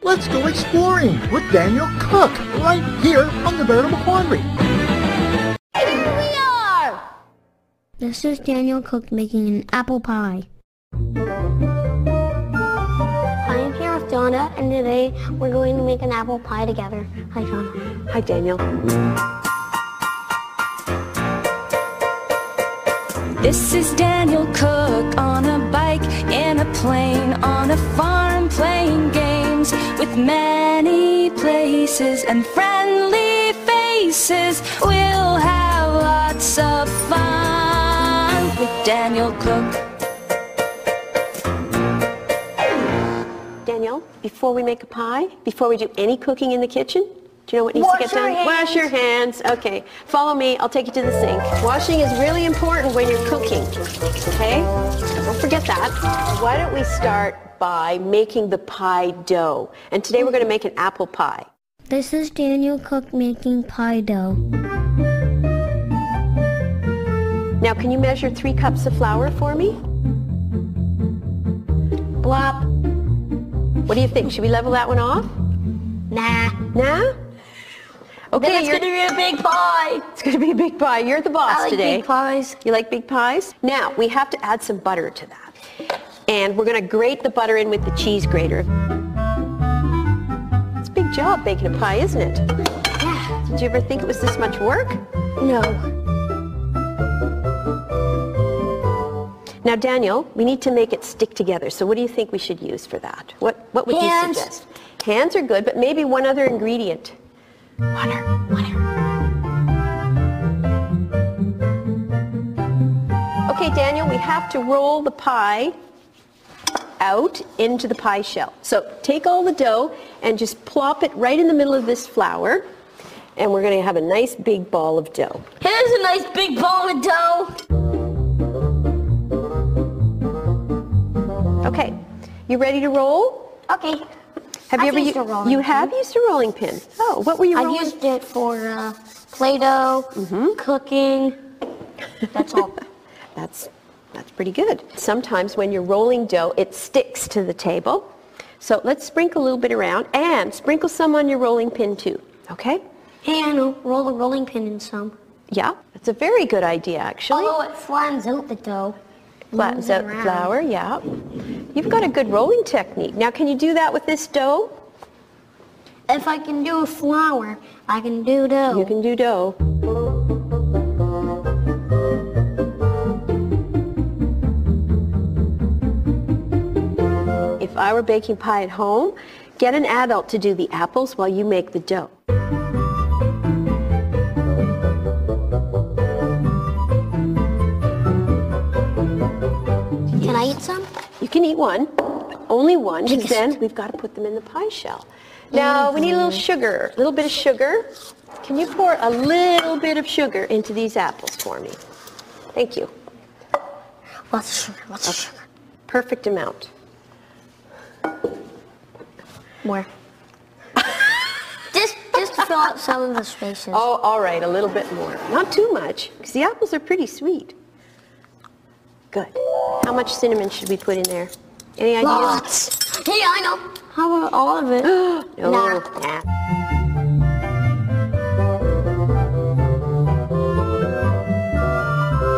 Let's go exploring with Daniel Cook right here on the Veritable Quandary. Here we are! This is Daniel Cook making an apple pie. I am here with Donna, and today we're going to make an apple pie together. Hi, Donna. Hi, Daniel. This is Daniel Cook on a bike, in a plane, on a farm, playing games with many places and friendly faces. We'll have lots of fun with Daniel Cook. Daniel, before we make a pie, before we do any cooking in the kitchen, do you know what needs to get done? Wash your hands. Okay. Follow me. I'll take you to the sink. Washing is really important when you're cooking. Okay? Don't forget that. Why don't we start by making the pie dough? And today we're going to make an apple pie. This is Daniel Cook making pie dough. Now, can you measure 3 cups of flour for me? Blop. What do you think? Should we level that one off? Nah. Nah? Okay, Then it's going to be a big pie. It's going to be a big pie. You're the boss I like today. big pies. You like big pies? Now, we have to add some butter to that. And we're going to grate the butter in with the cheese grater. It's a big job baking a pie, isn't it? Yeah. Did you ever think it was this much work? No. Now, Daniel, we need to make it stick together. So what do you think we should use for that? What would Hands. you suggest? Hands are good, but maybe one other ingredient. Water. Okay, Daniel, we have to roll the pie out into the pie shell. So take all the dough and just plop it right in the middle of this flour, and we're going to have a nice big ball of dough. Here's a nice big ball of dough. Okay, you ready to roll? Okay. Have you I've ever used a rolling you pin. have used a rolling pin? Oh, what were you rolling? I used it for Play-Doh, cooking. That's all. That's pretty good. Sometimes when you're rolling dough, it sticks to the table. So let's sprinkle a little bit around and sprinkle some on your rolling pin too, okay? Hey, I know. Roll the rolling pin in some. Yeah, that's a very good idea actually. Although it flattens out the dough. Flattens moves it out the around. flour, yeah. You've got a good rolling technique. Now can you do that with this dough? If I can do flour, I can do dough. You can do dough. If I were baking pie at home, get an adult to do the apples while you make the dough. Can I eat some? You can eat one, but only one, because then we've got to put them in the pie shell. Now, we need a little sugar, a little bit of sugar. Can you pour a little bit of sugar into these apples for me? Thank you. Lots of sugar, lots of sugar. Perfect amount. More. just to fill out some of the spaces. Oh, all right, a little bit more. Not too much, because the apples are pretty sweet. Good. How much cinnamon should we put in there? Any ideas? Lots. Hey, I know. How about all of it? No. Nah.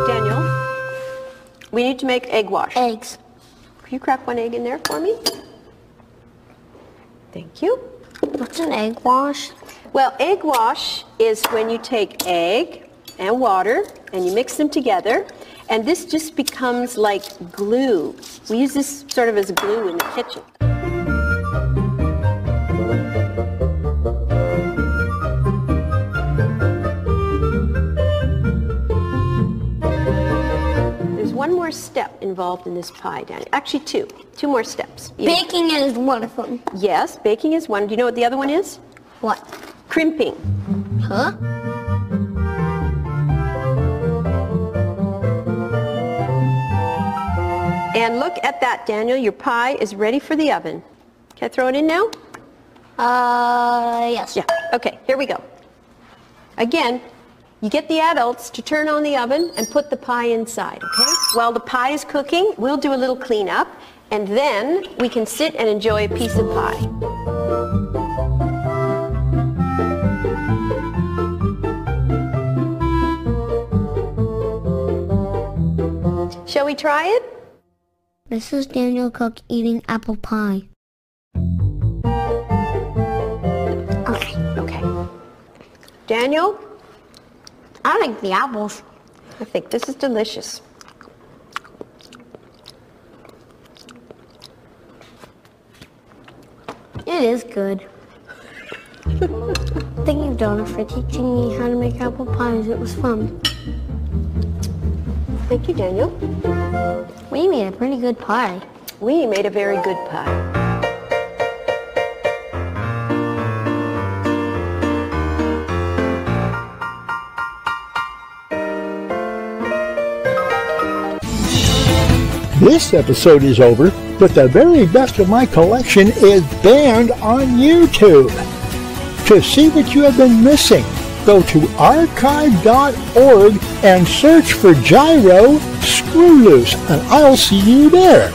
Daniel, we need to make egg wash. Eggs. Can you crack one egg in there for me? Thank you. What's an egg wash? Well, egg wash is when you take egg and water and you mix them together, and this just becomes like glue. We use this sort of as glue in the kitchen. There's one more step involved in this pie, Daniel. Actually, two more steps. Baking is one of them. Yes, baking is one. Do you know what the other one is? What? Crimping. Huh? And look at that, Daniel. Your pie is ready for the oven. Can I throw it in now? Yes. Yeah. Okay, here we go. Again, you get the adults to turn on the oven and put the pie inside, okay? While the pie is cooking, we'll do a little cleanup, and then we can sit and enjoy a piece of pie. shall we try it? This is Daniel Cook eating apple pie. Okay. Okay. Daniel, I like the apples. I think this is delicious. It is good. Thank you, Donna, for teaching me how to make apple pies. It was fun. Thank you, Daniel. We made a pretty good pie. We made a very good pie. This episode is over, but the very best of my collection is banned on YouTube. To see what you have been missing, go to archive.org and search for Gyro Screw Loose, and I'll see you there.